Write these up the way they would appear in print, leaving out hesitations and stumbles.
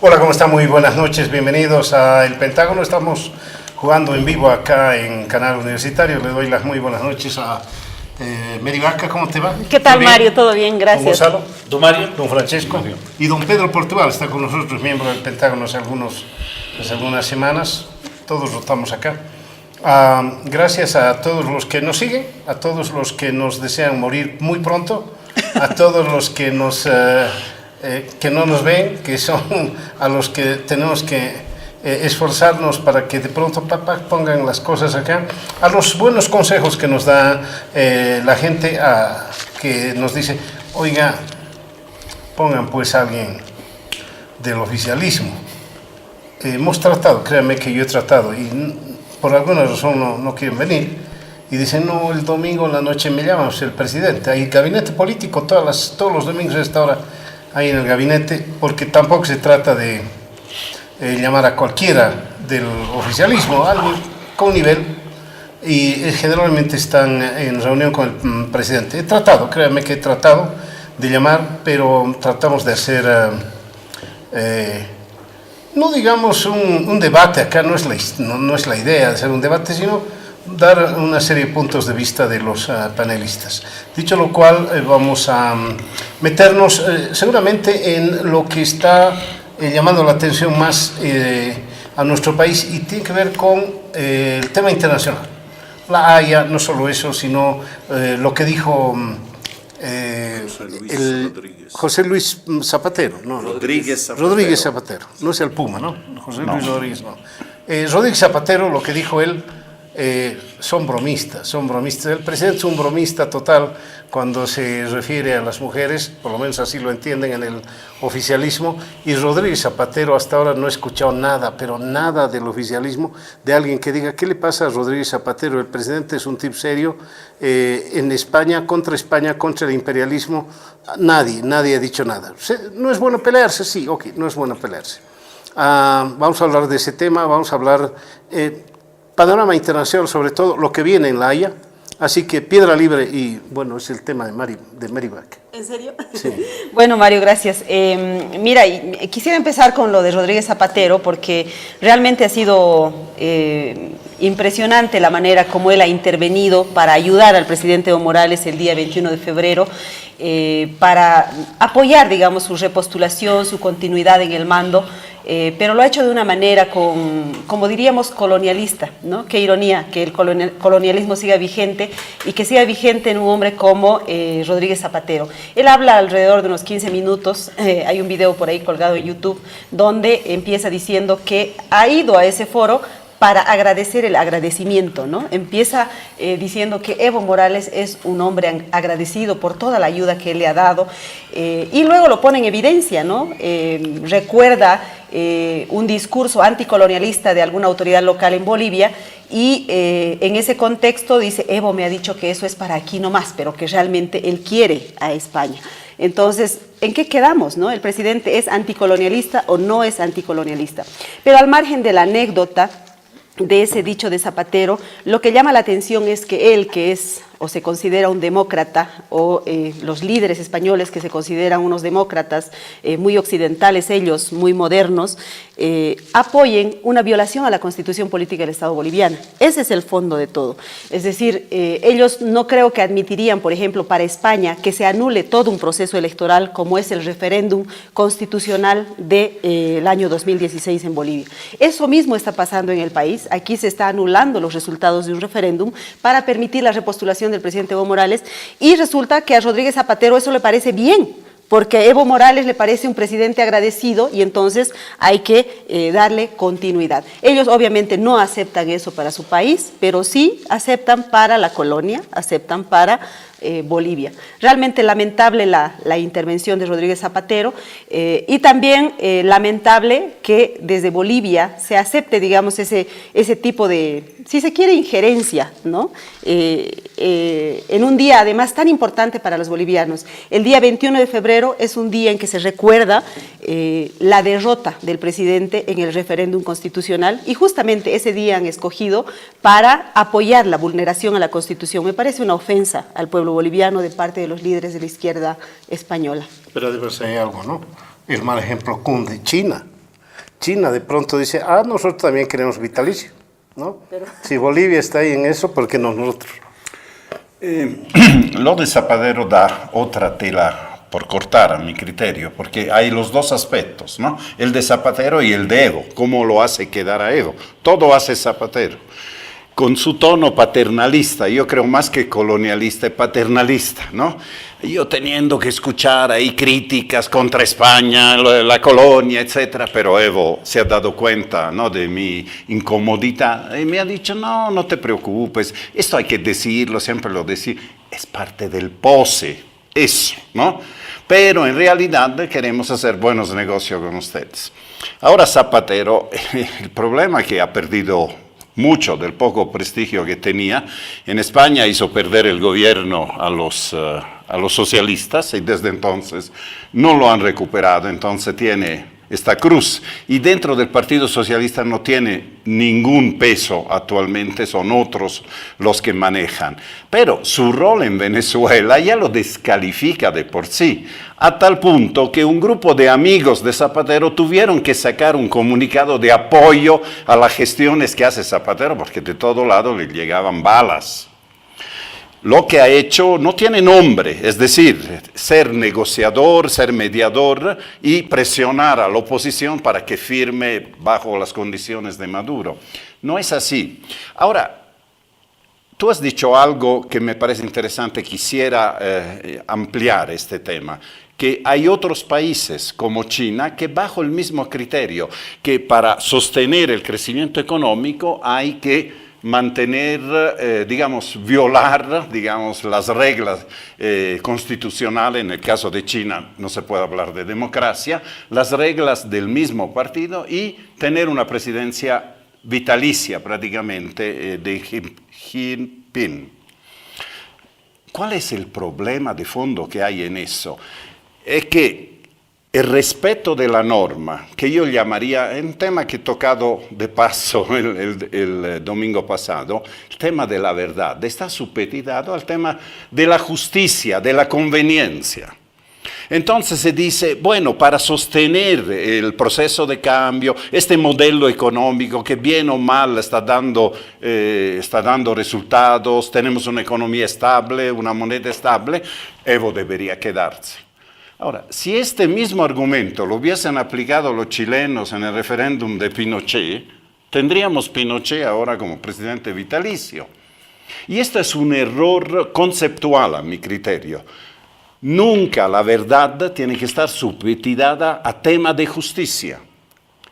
Hola, ¿cómo están? Muy buenas noches, bienvenidos a El Pentágono. Estamos jugando en vivo acá en Canal Universitario. Le doy las muy buenas noches a Mary Vaca, ¿cómo te va? ¿Qué tal, Mario? Todo bien, gracias. Don Gonzalo, don Mario, don Francesco y don Pedro Portugal está con nosotros, miembro del Pentágono hace algunas semanas. Todos estamos acá. Gracias a todos los que nos siguen, a todos los que nos desean morir muy pronto, a todos los que no nos ven, que son a los que tenemos que esforzarnos para que de pronto pongan las cosas acá, a los buenos consejos que nos da la gente, que nos dice, oiga, pongan pues a alguien del oficialismo. Hemos tratado, créanme que yo he tratado, y por alguna razón no quieren venir, y dicen, no, el domingo en la noche me llaman, el presidente, hay gabinete político todos los domingos a esta hora, ahí en el gabinete, porque tampoco se trata de llamar a cualquiera del oficialismo, alguien con nivel, y generalmente están en reunión con el presidente. He tratado, créanme que he tratado de llamar, pero tratamos de hacer, no digamos un debate, acá no es la idea de hacer un debate, sino dar una serie de puntos de vista de los panelistas. Dicho lo cual, vamos a meternos seguramente en lo que está llamando la atención más a nuestro país y tiene que ver con el tema internacional. La Haya, no solo eso, sino lo que dijo José Luis Zapatero. No, Rodríguez Zapatero, no es el Puma, ¿no? José Luis Rodríguez, no. Rodríguez Zapatero, lo que dijo él, son bromistas. El presidente es un bromista total cuando se refiere a las mujeres, por lo menos así lo entienden en el oficialismo, y Rodríguez Zapatero hasta ahora no he escuchado nada, pero nada del oficialismo, de alguien que diga, ¿qué le pasa a Rodríguez Zapatero? El presidente es un tipo serio, en España, contra el imperialismo, nadie ha dicho nada. ¿No es bueno pelearse? Sí, ok, no es bueno pelearse. Vamos a hablar de ese tema, vamos a hablar panorama internacional, sobre todo lo que viene en La Haya, así que piedra libre y bueno, es el tema de Mary Vaca. ¿En serio? Sí. Bueno, Mario, gracias. Mira, quisiera empezar con lo de Rodríguez Zapatero porque realmente ha sido impresionante la manera como él ha intervenido para ayudar al presidente Evo Morales el día 21 de febrero, para apoyar, digamos, su repostulación, su continuidad en el mando, pero lo ha hecho de una manera como diríamos, colonialista, ¿no? Qué ironía que el colonialismo siga vigente y que siga vigente en un hombre como Rodríguez Zapatero. Él habla alrededor de unos 15 minutos, hay un video por ahí colgado en YouTube, donde empieza diciendo que ha ido a ese foro para agradecer el agradecimiento, ¿no? Empieza diciendo que Evo Morales es un hombre agradecido por toda la ayuda que él le ha dado, y luego lo pone en evidencia, ¿no? Recuerda un discurso anticolonialista de alguna autoridad local en Bolivia y en ese contexto dice, Evo me ha dicho que eso es para aquí nomás, pero que realmente él quiere a España. Entonces, ¿en qué quedamos, no? ¿El presidente es anticolonialista o no es anticolonialista? Pero al margen de la anécdota de ese dicho de Zapatero, lo que llama la atención es que él, que es o se considera un demócrata, o los líderes españoles que se consideran unos demócratas, muy occidentales ellos, muy modernos, apoyen una violación a la Constitución Política del Estado boliviano. Ese es el fondo de todo. Es decir, ellos no creo que admitirían, por ejemplo, para España, que se anule todo un proceso electoral como es el referéndum constitucional del año 2016 en Bolivia. Eso mismo está pasando en el país. Aquí se está anulando los resultados de un referéndum para permitir la repostulación del presidente Evo Morales, y resulta que a Rodríguez Zapatero eso le parece bien, porque a Evo Morales le parece un presidente agradecido y entonces hay que darle continuidad. Ellos obviamente no aceptan eso para su país, pero sí aceptan para la colonia, aceptan para Bolivia. Realmente lamentable la intervención de Rodríguez Zapatero, y también lamentable que desde Bolivia se acepte, digamos, ese tipo de, si se quiere, injerencia, ¿no? En un día además tan importante para los bolivianos. El día 21 de febrero es un día en que se recuerda la derrota del presidente en el referéndum constitucional, y justamente ese día han escogido para apoyar la vulneración a la Constitución. Me parece una ofensa al pueblo boliviano de parte de los líderes de la izquierda española. Pero debe ser algo, ¿no? El mal ejemplo cunde. China China de pronto dice, nosotros también queremos vitalicio, ¿no? Pero... Si Bolivia está ahí en eso, ¿por qué no nosotros? Lo de Zapatero da otra tela por cortar a mi criterio, porque hay los dos aspectos, ¿no? El de Zapatero y el de Evo, cómo lo hace quedar a Evo. Todo hace Zapatero, con su tono paternalista, yo creo más que colonialista, paternalista, ¿no? Yo teniendo que escuchar ahí críticas contra España, la colonia, etcétera, pero Evo se ha dado cuenta, ¿no?, de mi incomodidad y me ha dicho, no te preocupes, esto hay que decirlo, siempre lo decir, es parte del pose, eso, ¿no? Pero en realidad queremos hacer buenos negocios con ustedes. Ahora Zapatero, el problema es que ha perdido mucho del poco prestigio que tenía. En España hizo perder el gobierno a los socialistas y desde entonces no lo han recuperado, entonces tiene esta cruz. Y dentro del Partido Socialista no tiene ningún peso actualmente, son otros los que manejan. Pero su rol en Venezuela ya lo descalifica de por sí, a tal punto que un grupo de amigos de Zapatero tuvieron que sacar un comunicado de apoyo a las gestiones que hace Zapatero, porque de todo lado le llegaban balas. Lo que ha hecho no tiene nombre, es decir, ser negociador, ser mediador y presionar a la oposición para que firme bajo las condiciones de Maduro. No es así. Ahora, tú has dicho algo que me parece interesante, quisiera ampliar este tema, que hay otros países como China que bajo el mismo criterio, que para sostener el crecimiento económico hay que mantener, violar, las reglas constitucionales, en el caso de China no se puede hablar de democracia, las reglas del mismo partido y tener una presidencia vitalicia prácticamente de Xi Jinping. ¿Cuál es el problema de fondo que hay en eso? Es que el respeto de la norma, que yo llamaría, un tema que he tocado de paso el domingo pasado, el tema de la verdad, está supeditado al tema de la justicia, de la conveniencia. Entonces se dice, bueno, para sostener el proceso de cambio, este modelo económico que bien o mal está dando resultados, tenemos una economía estable, una moneda estable, Evo debería quedarse. Ahora, si este mismo argumento lo hubiesen aplicado los chilenos en el referéndum de Pinochet, tendríamos Pinochet ahora como presidente vitalicio. Y esto es un error conceptual a mi criterio. Nunca la verdad tiene que estar supeditada a tema de justicia,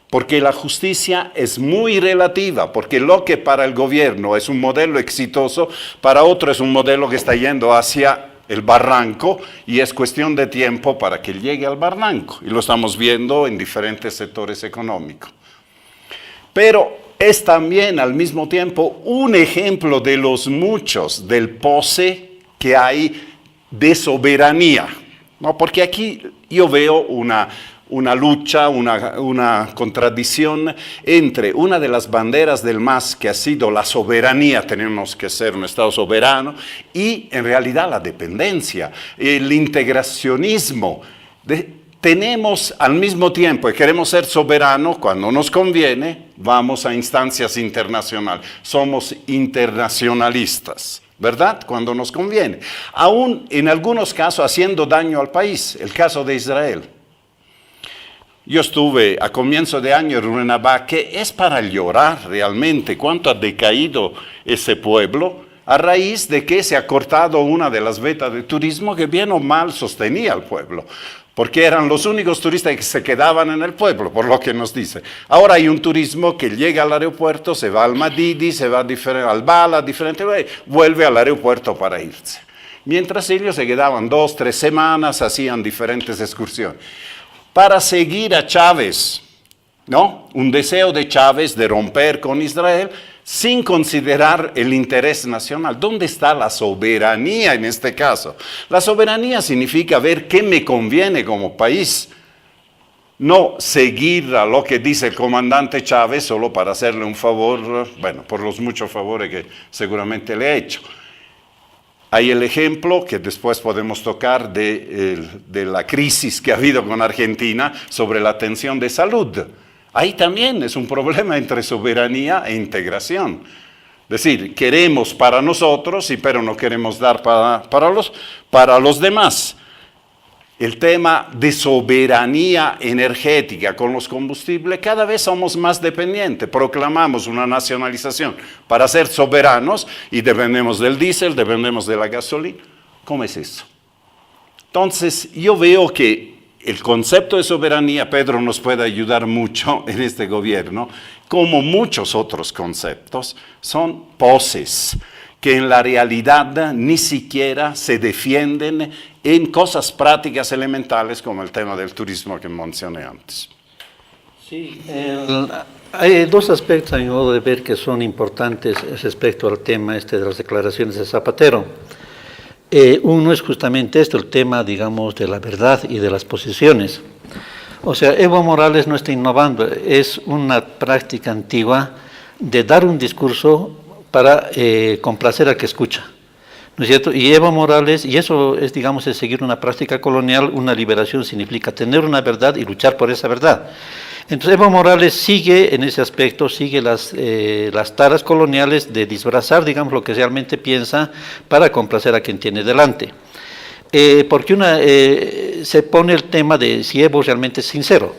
porque la justicia es muy relativa, porque lo que para el gobierno es un modelo exitoso, para otro es un modelo que está yendo hacia el barranco y es cuestión de tiempo para que llegue al barranco. Y lo estamos viendo en diferentes sectores económicos. Pero es también al mismo tiempo un ejemplo de los muchos del pose que hay de soberanía, ¿no? Porque aquí yo veo una lucha, una contradicción entre una de las banderas del MAS que ha sido la soberanía, tenemos que ser un Estado soberano, y en realidad la dependencia, el integracionismo. Tenemos al mismo tiempo que queremos ser soberanos, cuando nos conviene, vamos a instancias internacionales, somos internacionalistas, ¿verdad? Cuando nos conviene. Aún en algunos casos haciendo daño al país, el caso de Israel. Yo estuve a comienzo de año en Runabá, que es para llorar realmente cuánto ha decaído ese pueblo a raíz de que se ha cortado una de las vetas de turismo que bien o mal sostenía al pueblo, porque eran los únicos turistas que se quedaban en el pueblo, por lo que nos dice. Ahora hay un turismo que llega al aeropuerto, se va al Madidi, se va al Bala, vuelve al aeropuerto para irse. Mientras ellos se quedaban 2, 3 semanas, hacían diferentes excursiones. Para seguir a Chávez, ¿no? Un deseo de Chávez de romper con Israel sin considerar el interés nacional. ¿Dónde está la soberanía en este caso? La soberanía significa ver qué me conviene como país, no seguir a lo que dice el comandante Chávez solo para hacerle un favor, bueno, por los muchos favores que seguramente le ha hecho. Hay el ejemplo que después podemos tocar de la crisis que ha habido con Argentina sobre la atención de salud. Ahí también es un problema entre soberanía e integración. Es decir, queremos para nosotros, pero no queremos dar para los demás. El tema de soberanía energética con los combustibles, cada vez somos más dependientes. Proclamamos una nacionalización para ser soberanos y dependemos del diésel, dependemos de la gasolina. ¿Cómo es eso? Entonces, yo veo que el concepto de soberanía, Pedro nos puede ayudar mucho en este gobierno, como muchos otros conceptos, son poses que en la realidad ni siquiera se defienden en cosas prácticas elementales como el tema del turismo que mencioné antes. Sí, hay dos aspectos a mi modo de ver que son importantes respecto al tema de las declaraciones de Zapatero. Uno es justamente esto, el tema, digamos, de la verdad y de las posiciones. O sea, Evo Morales no está innovando, es una práctica antigua de dar un discurso para complacer al que escucha, ¿no es cierto? Y Evo Morales, y eso es, digamos, es seguir una práctica colonial, una liberación significa tener una verdad y luchar por esa verdad. Entonces Evo Morales sigue en ese aspecto, sigue las taras coloniales de disfrazar, digamos, lo que realmente piensa para complacer a quien tiene delante. Porque se pone el tema de si Evo realmente es sincero.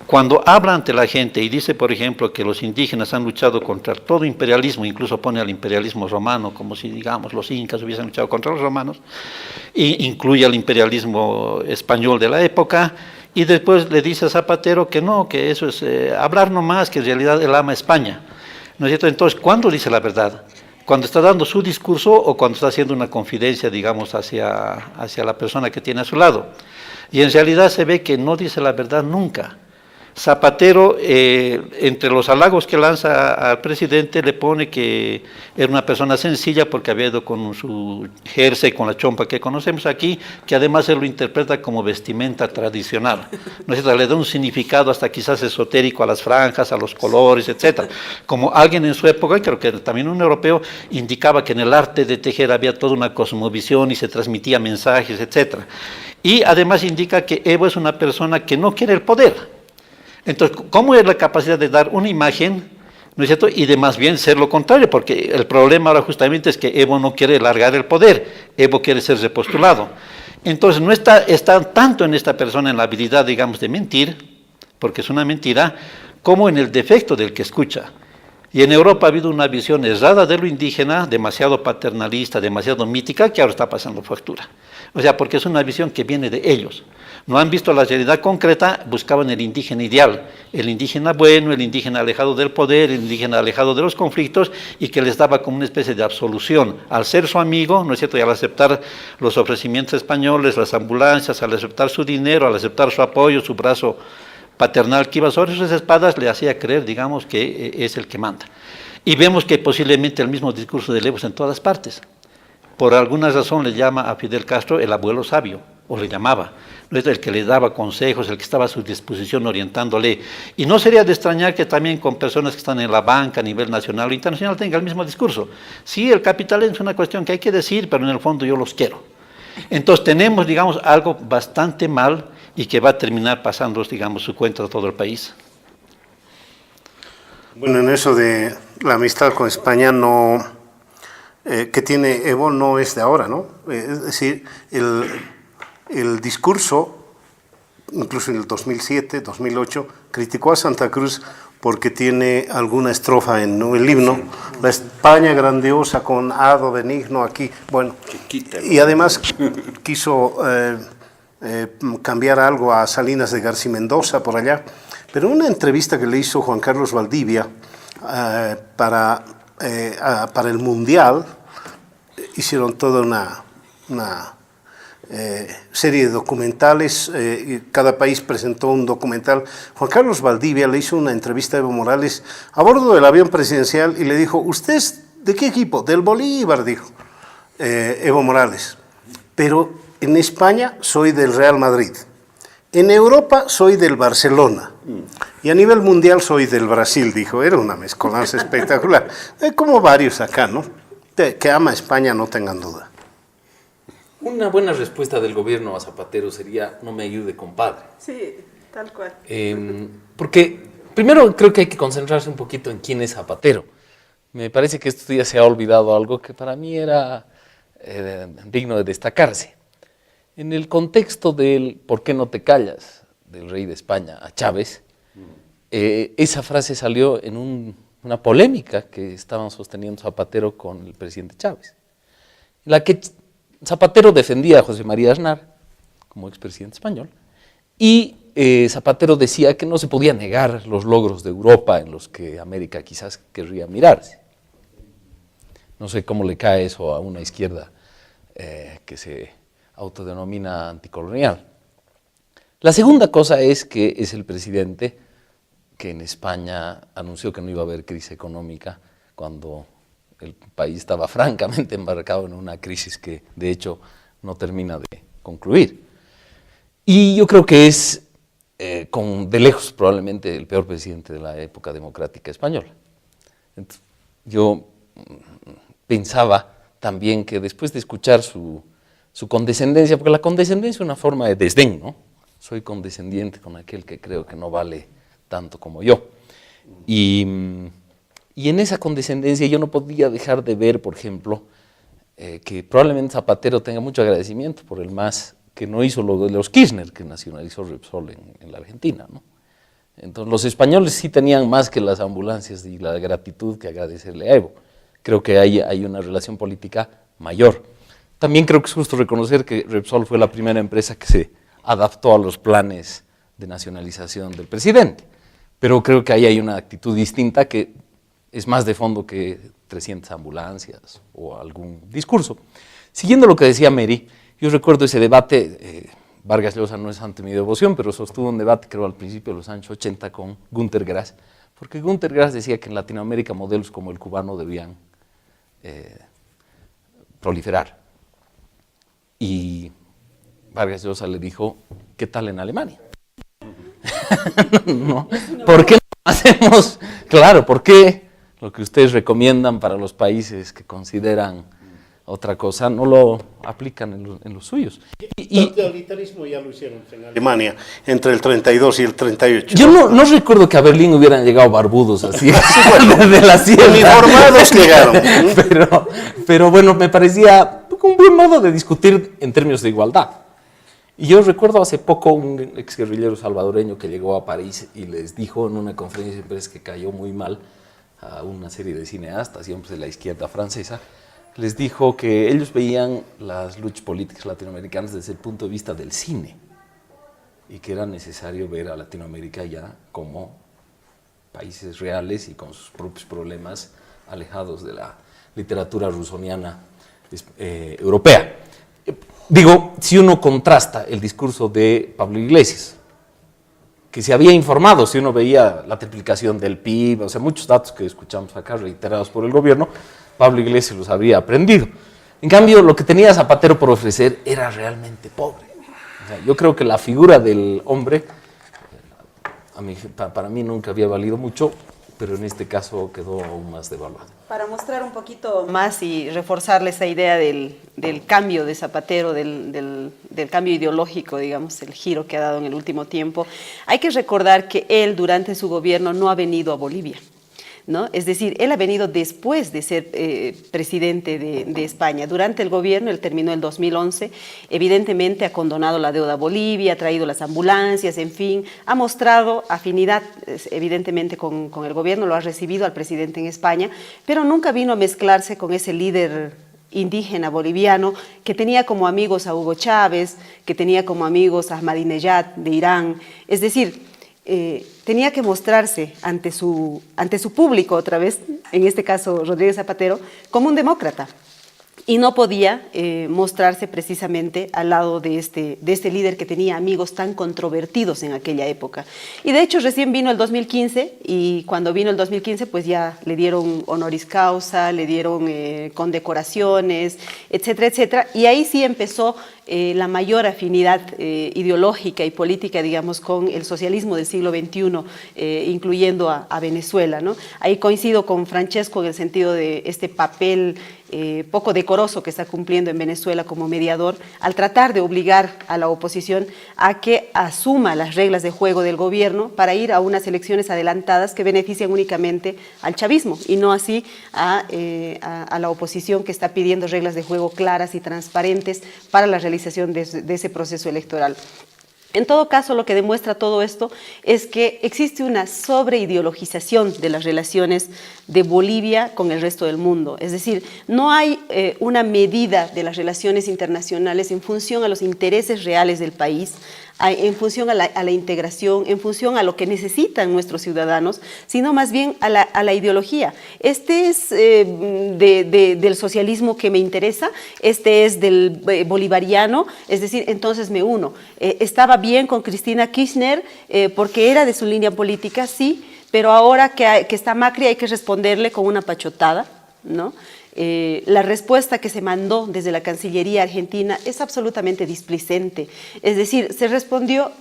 Cuando habla ante la gente y dice, por ejemplo, que los indígenas han luchado contra todo imperialismo, incluso pone al imperialismo romano, como si, digamos, los incas hubiesen luchado contra los romanos, e incluye al imperialismo español de la época, y después le dice a Zapatero que no, que eso es hablar nomás, que en realidad él ama España, ¿no es cierto? Entonces, ¿cuándo dice la verdad? ¿Cuando está dando su discurso o cuando está haciendo una confidencia, digamos, hacia la persona que tiene a su lado? Y en realidad se ve que no dice la verdad nunca. Zapatero, entre los halagos que lanza al presidente, le pone que era una persona sencilla porque había ido con su jersey, con la chompa que conocemos aquí, que además él lo interpreta como vestimenta tradicional, ¿no es cierto? Le da un significado hasta quizás esotérico a las franjas, a los colores, etcétera. Como alguien en su época, creo que también un europeo, indicaba que en el arte de tejer había toda una cosmovisión y se transmitía mensajes, etcétera. Y además indica que Evo es una persona que no quiere el poder. Entonces, ¿cómo es la capacidad de dar una imagen, ¿no es cierto?, y de más bien ser lo contrario? Porque el problema ahora justamente es que Evo no quiere largar el poder, Evo quiere ser repostulado. Entonces, no está tanto en esta persona en la habilidad, digamos, de mentir, porque es una mentira, como en el defecto del que escucha. Y en Europa ha habido una visión errada de lo indígena, demasiado paternalista, demasiado mítica, que ahora está pasando factura. O sea, porque es una visión que viene de ellos. No han visto la realidad concreta, buscaban el indígena ideal, el indígena bueno, el indígena alejado del poder, el indígena alejado de los conflictos y que les daba como una especie de absolución. Al ser su amigo, ¿no es cierto?, y al aceptar los ofrecimientos españoles, las ambulancias, al aceptar su dinero, al aceptar su apoyo, su brazo paternal que iba sobre sus espaldas, le hacía creer, digamos, que es el que manda. Y vemos que posiblemente el mismo discurso de Evo en todas partes. Por alguna razón le llama a Fidel Castro el abuelo sabio, o le llamaba, no es el que le daba consejos, el que estaba a su disposición orientándole. Y no sería de extrañar que también con personas que están en la banca a nivel nacional o internacional tenga el mismo discurso. Sí, el capitalismo es una cuestión que hay que decir, pero en el fondo yo los quiero. Entonces tenemos, digamos, algo bastante mal y que va a terminar pasando, digamos, su cuenta a todo el país. Bueno, en eso de la amistad con España no, que tiene Evo no es de ahora, ¿no? Es decir, el discurso, incluso en el 2007, 2008, criticó a Santa Cruz porque tiene alguna estrofa en el himno, la España grandiosa con hado benigno aquí, bueno, y además quiso cambiar algo a Salinas de García Mendoza por allá, pero una entrevista que le hizo Juan Carlos Valdivia para el Mundial, hicieron toda una serie de documentales, cada país presentó un documental. Juan Carlos Valdivia le hizo una entrevista a Evo Morales a bordo del avión presidencial y le dijo, ¿usted es de qué equipo? Del Bolívar, dijo Evo Morales. Pero en España soy del Real Madrid. En Europa soy del Barcelona. Y a nivel mundial soy del Brasil, dijo. Era una mezcolanza espectacular. Como varios acá, ¿no? Que ama a España, no tengan duda. Una buena respuesta del gobierno a Zapatero sería, no me ayude, compadre. Sí, tal cual. Porque primero creo que hay que concentrarse un poquito en quién es Zapatero. Me parece que estos días se ha olvidado algo que para mí era digno de destacarse. En el contexto del ¿por qué no te callas?, del rey de España a Chávez, esa frase salió en una polémica que estaban sosteniendo Zapatero con el presidente Chávez, en la que Zapatero defendía a José María Aznar como expresidente español, y Zapatero decía que no se podía negar los logros de Europa en los que América quizás querría mirarse. No sé cómo le cae eso a una izquierda que se autodenomina anticolonial. La segunda cosa es que es el presidente que en España anunció que no iba a haber crisis económica cuando el país estaba francamente embarcado en una crisis que de hecho no termina de concluir. Y yo creo que es de lejos probablemente el peor presidente de la época democrática española. Entonces, yo pensaba también que después de escuchar su condescendencia, porque la condescendencia es una forma de desdén, ¿no? Soy condescendiente con aquel que creo que no vale tanto como yo. Y en esa condescendencia yo no podía dejar de ver, por ejemplo, que probablemente Zapatero tenga mucho agradecimiento por el MAS, que no hizo lo de los Kirchner, que nacionalizó Repsol en la Argentina, ¿no? Entonces los españoles sí tenían más que las ambulancias y la gratitud que agradecerle a Evo. Creo que hay una relación política mayor. También creo que es justo reconocer que Repsol fue la primera empresa que se adaptó a los planes de nacionalización del presidente, pero creo que ahí hay una actitud distinta que es más de fondo que 300 ambulancias o algún discurso. Siguiendo lo que decía Mary, yo recuerdo ese debate, Vargas Llosa no es ante mi devoción, pero sostuvo un debate, creo, al principio de los años 80 con Günter Grass, porque Günter Grass decía que en Latinoamérica modelos como el cubano debían proliferar. Y Vargas Llosa le dijo, ¿qué tal en Alemania? ¿No? ¿Por qué no hacemos, claro, por qué lo que ustedes recomiendan para los países que consideran otra cosa no lo aplican en los suyos? Y el totalitarismo ya lo hicieron en Alemania entre el 32 y el 38. Yo no recuerdo que a Berlín hubieran llegado barbudos así, de la sierra. Uniformados llegaron. Pero bueno, me parecía un buen modo de discutir en términos de igualdad. Y yo recuerdo hace poco un exguerrillero salvadoreño que llegó a París y les dijo en una conferencia de prensa que cayó muy mal a una serie de cineastas y hombres de la izquierda francesa, les dijo que ellos veían las luchas políticas latinoamericanas desde el punto de vista del cine y que era necesario ver a Latinoamérica ya como países reales y con sus propios problemas alejados de la literatura rusoniana europea. Digo, si uno contrasta el discurso de Pablo Iglesias, que se había informado, si uno veía la triplicación del PIB, o sea, muchos datos que escuchamos acá reiterados por el gobierno, Pablo Iglesias los habría aprendido. En cambio, lo que tenía Zapatero por ofrecer era realmente pobre. O sea, yo creo que la figura del hombre, para mí nunca había valido mucho, pero en este caso quedó aún más devaluado. Para mostrar un poquito más y reforzarle esa idea del cambio de Zapatero, del cambio ideológico, digamos, el giro que ha dado en el último tiempo, hay que recordar que él durante su gobierno no ha venido a Bolivia, ¿no? Es decir, él ha venido después de ser presidente de España. Durante el gobierno, él terminó el 2011, evidentemente ha condonado la deuda a Bolivia, ha traído las ambulancias, en fin, ha mostrado afinidad evidentemente con el gobierno, lo ha recibido al presidente en España, pero nunca vino a mezclarse con ese líder indígena boliviano que tenía como amigos a Hugo Chávez, que tenía como amigos a Ahmadinejad de Irán, es decir, tenía que mostrarse ante su público otra vez, en este caso Rodríguez Zapatero, como un demócrata. Y no podía mostrarse precisamente al lado de este líder que tenía amigos tan controvertidos en aquella época. Y de hecho recién vino el 2015 y cuando vino el 2015 pues ya le dieron honoris causa, le dieron condecoraciones, etcétera, etcétera. Y ahí sí empezó la mayor afinidad ideológica y política, digamos, con el socialismo del siglo XXI, incluyendo a Venezuela, ¿no? Ahí coincido con Francesco en el sentido de este papel poco decoroso que está cumpliendo en Venezuela como mediador, al tratar de obligar a la oposición a que asuma las reglas de juego del gobierno para ir a unas elecciones adelantadas que benefician únicamente al chavismo y no así a la oposición, que está pidiendo reglas de juego claras y transparentes para la realización de ese proceso electoral. En todo caso, lo que demuestra todo esto es que existe una sobreideologización de las relaciones de Bolivia con el resto del mundo. Es decir, no hay una medida de las relaciones internacionales en función a los intereses reales del país, en función a la integración, en función a lo que necesitan nuestros ciudadanos, sino más bien a la ideología. Este es del socialismo que me interesa, este es del bolivariano, es decir, entonces me uno. Estaba bien con Cristina Kirchner porque era de su línea política, sí, pero ahora que está Macri hay que responderle con una pachotada, ¿no? La respuesta que se mandó desde la Cancillería argentina es absolutamente displicente. Es decir, se respondió,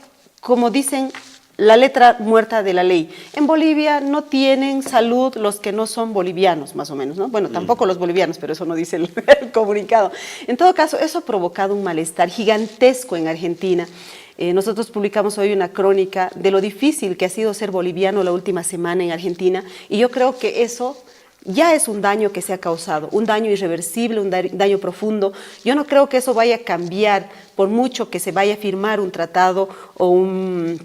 como dicen, la letra muerta de la ley. En Bolivia no tienen salud los que no son bolivianos, más o menos, ¿no? Bueno, tampoco los bolivianos, pero eso no dice el comunicado. En todo caso, eso ha provocado un malestar gigantesco en Argentina. Nosotros publicamos hoy una crónica de lo difícil que ha sido ser boliviano la última semana en Argentina, y yo creo que eso ya es un daño que se ha causado, un daño irreversible, un daño profundo. Yo no creo que eso vaya a cambiar por mucho que se vaya a firmar un tratado o un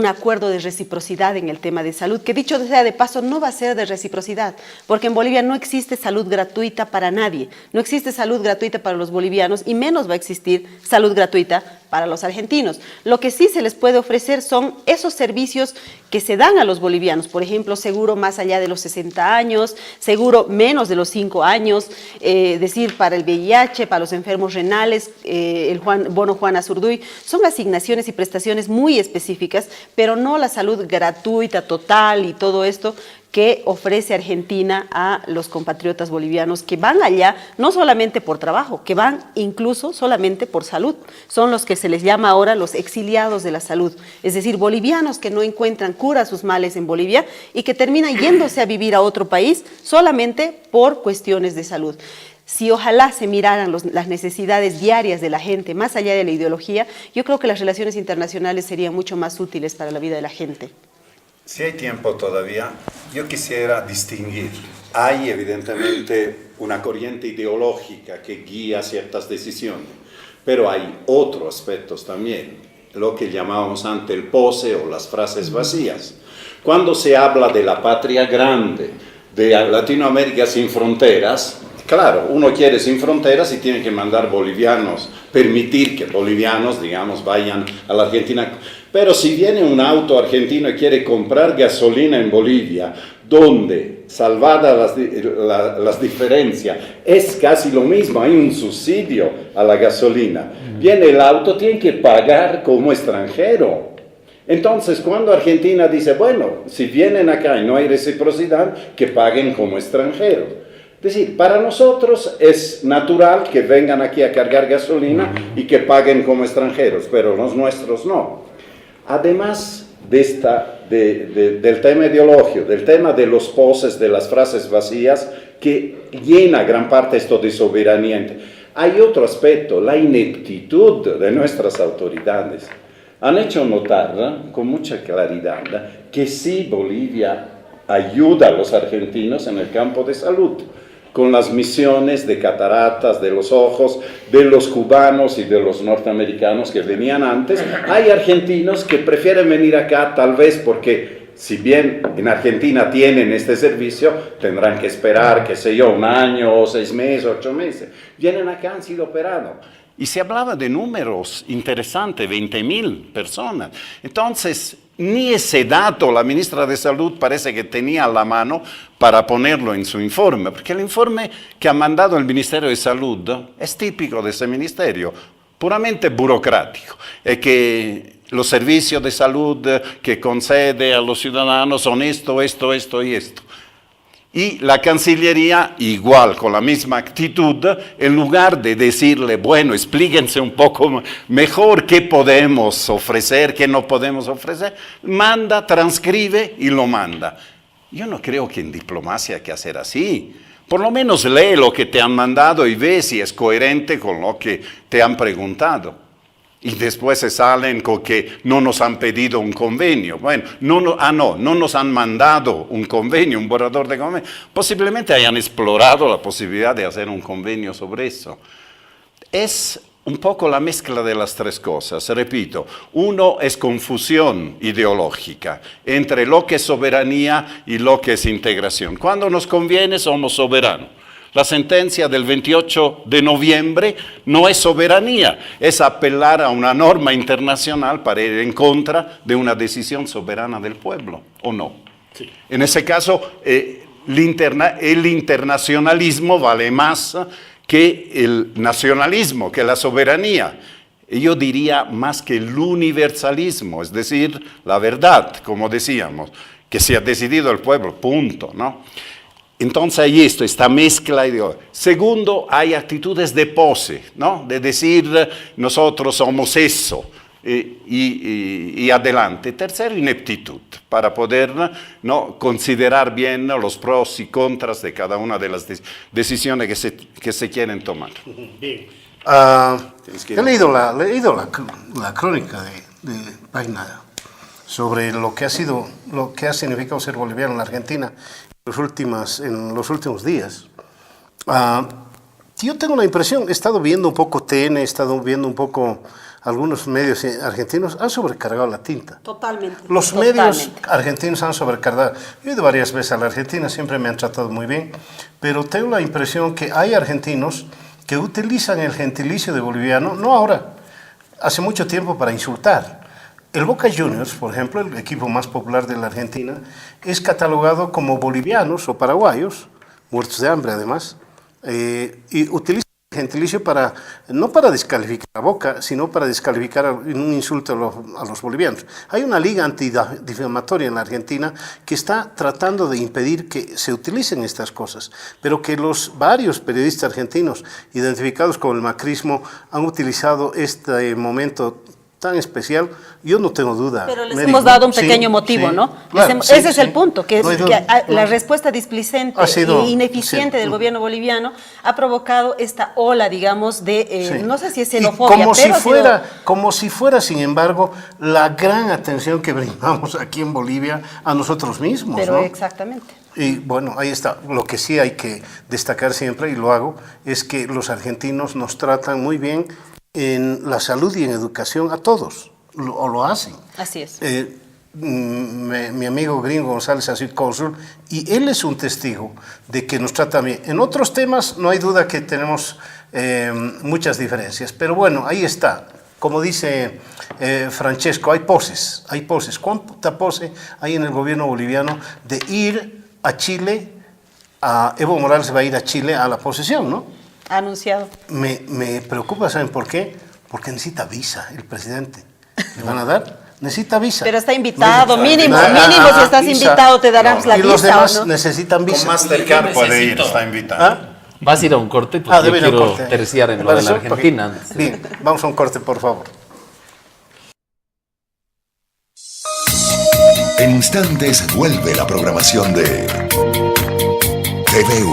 acuerdo de reciprocidad en el tema de salud, que dicho sea de paso no va a ser de reciprocidad, porque en Bolivia no existe salud gratuita para nadie, no existe salud gratuita para los bolivianos y menos va a existir salud gratuita para los argentinos. Lo que sí se les puede ofrecer son esos servicios que se dan a los bolivianos, por ejemplo, seguro más allá de los 60 años, seguro menos de los 5 años, decir, para el VIH, para los enfermos renales, el bono Juan Azurduy, son asignaciones y prestaciones muy específicas, pero no la salud gratuita, total y todo esto que ofrece Argentina a los compatriotas bolivianos que van allá no solamente por trabajo, que van incluso solamente por salud. Son los que se les llama ahora los exiliados de la salud, es decir, bolivianos que no encuentran cura a sus males en Bolivia y que terminan yéndose a vivir a otro país solamente por cuestiones de salud. Si ojalá se miraran las necesidades diarias de la gente, más allá de la ideología, yo creo que las relaciones internacionales serían mucho más útiles para la vida de la gente. Si hay tiempo todavía, yo quisiera distinguir. Hay evidentemente una corriente ideológica que guía ciertas decisiones, pero hay otros aspectos también, lo que llamábamos antes el pose o las frases vacías. Cuando se habla de la patria grande, de Latinoamérica sin fronteras, claro, uno quiere sin fronteras y tiene que mandar bolivianos, permitir que bolivianos, digamos, vayan a la Argentina. Pero si viene un auto argentino y quiere comprar gasolina en Bolivia, donde, salvadas las diferencias, es casi lo mismo, hay un subsidio a la gasolina. Viene el auto, tiene que pagar como extranjero. Entonces, cuando Argentina dice, bueno, si vienen acá y no hay reciprocidad, que paguen como extranjeros. Es decir, para nosotros es natural que vengan aquí a cargar gasolina y que paguen como extranjeros, pero los nuestros no. Además del tema ideológico, del tema de los poses, de las frases vacías, que llena gran parte esto de soberanía, hay otro aspecto, la ineptitud de nuestras autoridades. Han hecho notar con mucha claridad que sí Bolivia ayuda a los argentinos en el campo de salud, con las misiones de cataratas de los ojos, de los cubanos y de los norteamericanos que venían antes. Hay argentinos que prefieren venir acá tal vez porque, si bien en Argentina tienen este servicio, tendrán que esperar, qué sé yo, 1 año, 6 meses, 8 meses. Vienen acá, han sido operados. Y se hablaba de números interesantes, 20.000 personas. Entonces, ni ese dato la ministra de Salud parece que tenía a la mano para ponerlo en su informe, porque el informe que ha mandado el Ministerio de Salud es típico de ese ministerio, puramente burocrático, que los servicios de salud que concede a los ciudadanos son esto y esto. Y la Cancillería, igual, con la misma actitud, en lugar de decirle, bueno, explíquense un poco mejor qué podemos ofrecer, qué no podemos ofrecer, manda, transcribe y lo manda. Yo no creo que en diplomacia hay que hacer así. Por lo menos lee lo que te han mandado y ve si es coherente con lo que te han preguntado. Y después se salen con que no nos han pedido un convenio. Bueno, no nos han mandado un convenio, un borrador de convenio. Posiblemente hayan explorado la posibilidad de hacer un convenio sobre eso. Es un poco la mezcla de las tres cosas. Repito, uno es confusión ideológica entre lo que es soberanía y lo que es integración. Cuando nos conviene somos soberanos. La sentencia del 28 de noviembre no es soberanía, es apelar a una norma internacional para ir en contra de una decisión soberana del pueblo, ¿o no? Sí. En ese caso, el internacionalismo vale más que el nacionalismo, que la soberanía. Y yo diría más que el universalismo, es decir, la verdad, como decíamos, que se ha decidido el pueblo, punto, ¿no? Entonces hay esta mezcla. Segundo, hay actitudes de pose, ¿no? De decir, nosotros somos eso, y adelante. Tercero, ineptitud, para poder, ¿no?, considerar bien los pros y contras de cada una de las decisiones que se quieren tomar. Bien. He leído la crónica de Página sobre lo que ha significado ser boliviano en la Argentina en los últimos días. Yo tengo la impresión, he estado viendo un poco TN, he estado viendo un poco algunos medios argentinos, han sobrecargado la tinta. Totalmente. Los medios argentinos han sobrecargado. Yo he ido varias veces a la Argentina, siempre me han tratado muy bien, pero tengo la impresión que hay argentinos que utilizan el gentilicio de boliviano, no ahora, hace mucho tiempo, para insultar. El Boca Juniors, por ejemplo, el equipo más popular de la Argentina, es catalogado como bolivianos o paraguayos, muertos de hambre además, y utiliza el gentilicio no para descalificar a Boca, sino para descalificar en un insulto a los bolivianos. Hay una liga antidifamatoria en la Argentina que está tratando de impedir que se utilicen estas cosas, pero que los varios periodistas argentinos identificados con el macrismo han utilizado este momento tan especial, yo no tengo duda. Pero les hemos dado un pequeño motivo, sí, ¿no? Claro, ese es el punto, que, no es, que la respuesta displicente e ineficiente del gobierno boliviano ha provocado esta ola, digamos, de, no sé si es xenofobia, como si fuera, sin embargo, la gran atención que brindamos aquí en Bolivia a nosotros mismos, pero ¿no? Exactamente. Y bueno, ahí está. Lo que sí hay que destacar siempre, y lo hago, es que los argentinos nos tratan muy bien en la salud y en educación a todos, o lo hacen. Así es. Mi amigo gringo González ha sido cónsul y él es un testigo de que nos trata bien. En otros temas no hay duda que tenemos muchas diferencias, pero bueno, ahí está. Como dice Francesco, hay poses. ¿Cuánta pose hay en el gobierno boliviano de ir a Chile? Evo Morales va a ir a Chile a la posesión, ¿no? Anunciado. Me preocupa, ¿saben por qué? Porque necesita visa el presidente. ¿Le van a dar? Necesita visa. Pero está invitado, mínimo si estás invitado te darán la visa. Y los demás ¿no? necesitan visa. Con Mastercard puede ir, está invitado. ¿Vas a ir a un corte? Porque yo quiero terciar en lo de la Argentina. Bien, vamos a un corte, por favor. En instantes vuelve la programación de TVU.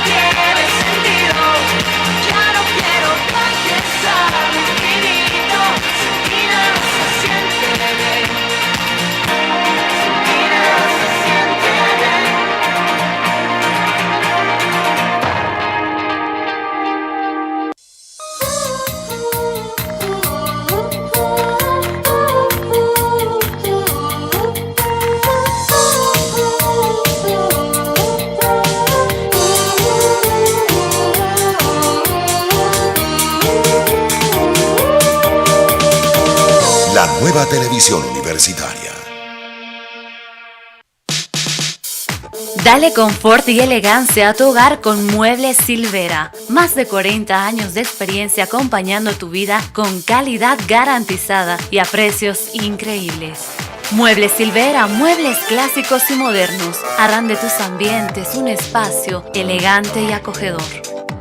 Tiene sentido, ya no quiero tanques La nueva televisión universitaria. Dale confort y elegancia a tu hogar con Muebles Silvera. Más de 40 años de experiencia acompañando tu vida con calidad garantizada y a precios increíbles. Muebles Silvera, muebles clásicos y modernos, harán de tus ambientes un espacio elegante y acogedor.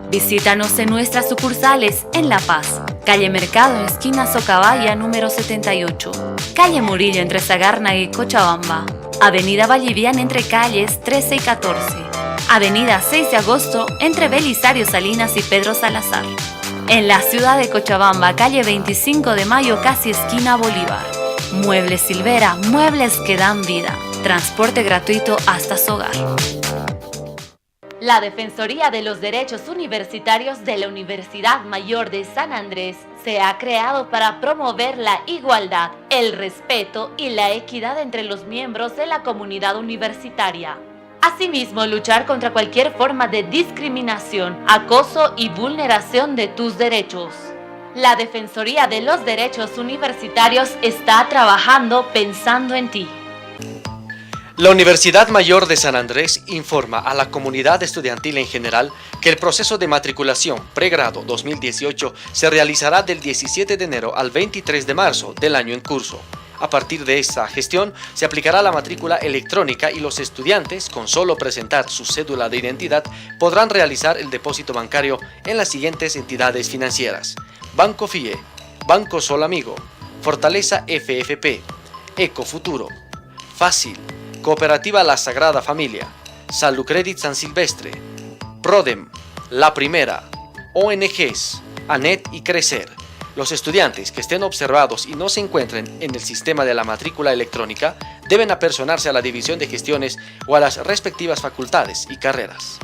Visítanos en nuestras sucursales en La Paz, calle Mercado, esquina Socabaya, número 78, calle Murillo entre Sagarna y Cochabamba, avenida Valliviana entre calles 13 y 14, avenida 6 de agosto entre Belisario Salinas y Pedro Salazar. En la ciudad de Cochabamba, calle 25 de Mayo, casi esquina Bolívar. Muebles Silvera, muebles que dan vida. Transporte gratuito hasta su hogar. La Defensoría de los Derechos Universitarios de la Universidad Mayor de San Andrés se ha creado para promover la igualdad, el respeto y la equidad entre los miembros de la comunidad universitaria. Asimismo, luchar contra cualquier forma de discriminación, acoso y vulneración de tus derechos. La Defensoría de los Derechos Universitarios está trabajando pensando en ti. La Universidad Mayor de San Andrés informa a la comunidad estudiantil en general que el proceso de matriculación pregrado 2018 se realizará del 17 de enero al 23 de marzo del año en curso. A partir de esta gestión se aplicará la matrícula electrónica y los estudiantes, con solo presentar su cédula de identidad, podrán realizar el depósito bancario en las siguientes entidades financieras: Banco FIE, Banco Sol Amigo, Fortaleza FFP, Eco Futuro, Fácil, Cooperativa La Sagrada Familia, Salucredit San Silvestre, Prodem, La Primera, ONGs, ANET y Crecer. Los estudiantes que estén observados y no se encuentren en el sistema de la matrícula electrónica deben apersonarse a la División de Gestiones o a las respectivas facultades y carreras.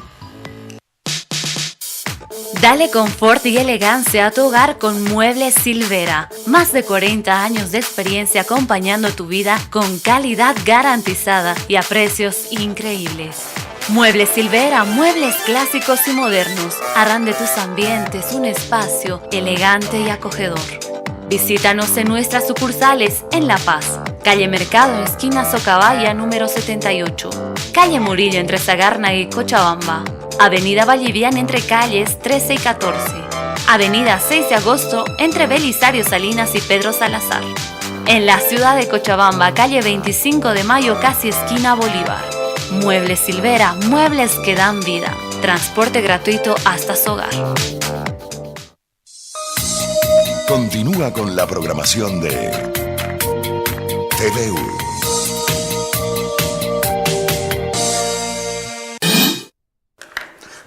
Dale confort y elegancia a tu hogar con Muebles Silvera. Más de 40 años de experiencia acompañando tu vida con calidad garantizada y a precios increíbles. Muebles Silvera, muebles clásicos y modernos, harán de tus ambientes un espacio elegante y acogedor. Visítanos en nuestras sucursales en La Paz, calle Mercado, esquina Socabaya, número 78, calle Murillo entre Sagarna y Cochabamba, avenida Valliviana entre calles 13 y 14, avenida 6 de agosto entre Belisario Salinas y Pedro Salazar. En la ciudad de Cochabamba, calle 25 de Mayo, casi esquina Bolívar. Muebles Silvera, muebles que dan vida. Transporte gratuito hasta su hogar. Continúa con la programación de TVU.